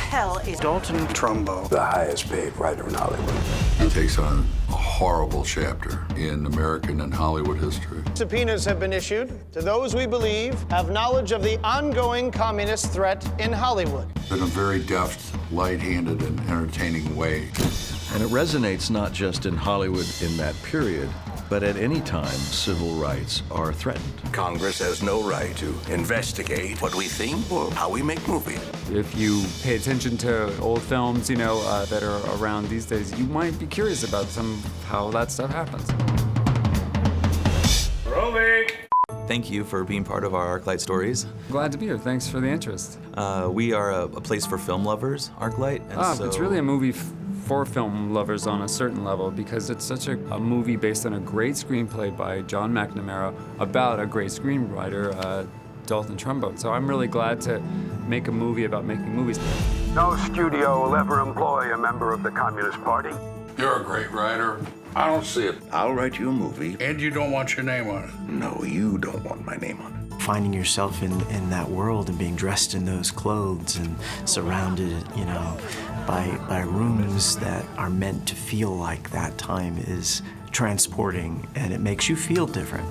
hell is Dalton Trumbo? The highest paid writer in Hollywood. He takes on a horrible chapter in American and Hollywood history. Subpoenas have been issued to those we believe have knowledge of the ongoing communist threat in Hollywood. In a very deft, light-handed, and entertaining way. And it resonates not just in Hollywood in that period, but at any time civil rights are threatened. Congress has no right to investigate what we think or how we make movies. If you pay attention to old films, that are around these days, you might be curious about how that stuff happens. Rolling! Thank you for being part of our ArcLight stories. Glad to be here. Thanks for the interest. We are a place for film lovers, ArcLight. It's really a movie for film lovers on a certain level because it's such a movie based on a great screenplay by John McNamara about a great screenwriter, Dalton Trumbo. So I'm really glad to make a movie about making movies. No studio will ever employ a member of the Communist Party. You're a great writer. I don't see it. I'll write you a movie. And you don't want your name on it. No, you don't want my name on it. Finding yourself in that world and being dressed in those clothes and surrounded, by rooms that are meant to feel like that time is transporting, and it makes you feel different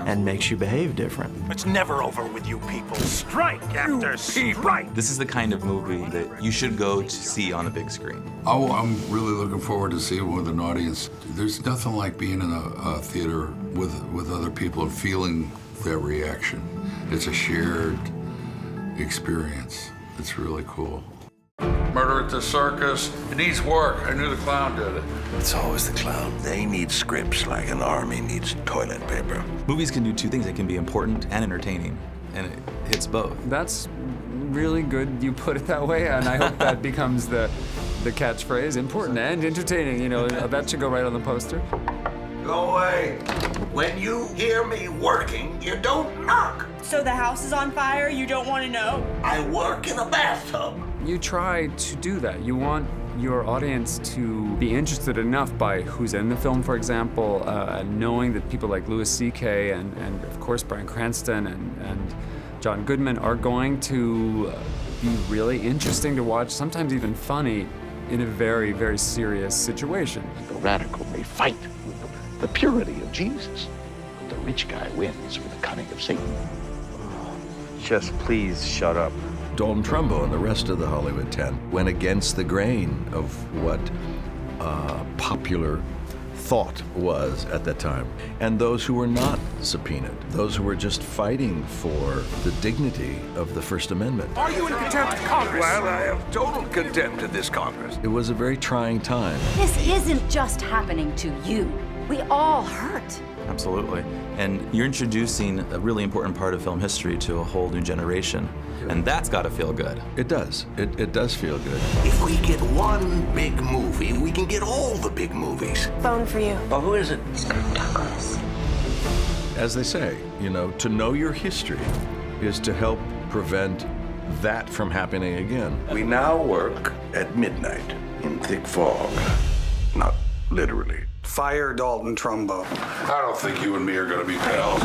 and makes you behave different. It's never over with you people. Strike after strike. This is the kind of movie that you should go to see on a big screen. Oh, I'm really looking forward to seeing it with an audience. There's nothing like being in a theater with other people and feeling their reaction. It's a shared experience. It's really cool. Murder at the Circus. It needs work. I knew the clown did it. It's always the clown. They need scripts like an army needs toilet paper. Movies can do two things. They can be important and entertaining, and it hits both. That's really good you put it that way, and I hope that becomes the catchphrase, important and entertaining. That should go right on the poster. Go away. When you hear me working, you don't knock. So the house is on fire? You don't want to know? I work in a bathtub. You try to do that. You want your audience to be interested enough by who's in the film, for example, knowing that people like Louis C.K. and of course Bryan Cranston and John Goodman are going to be really interesting to watch, sometimes even funny, in a very, very serious situation. The radical may fight with the purity of Jesus, but the rich guy wins with the cunning of Satan. Just please shut up. Dalton Trumbo and the rest of the Hollywood 10 went against the grain of what popular thought was at that time. And those who were not subpoenaed, those who were just fighting for the dignity of the First Amendment. Are you in contempt of Congress? Well, I have total contempt of this Congress. It was a very trying time. This isn't just happening to you. We all hurt. Absolutely. And you're introducing a really important part of film history to a whole new generation. And that's got to feel good. It does. It does feel good. If we get one big movie, we can get all the big movies. Phone for you. Oh, who is it? Douglas. As they say, to know your history is to help prevent that from happening again. We now work at midnight in thick fog. Not literally. Fire Dalton Trumbo. I don't think you and me are going to be pals.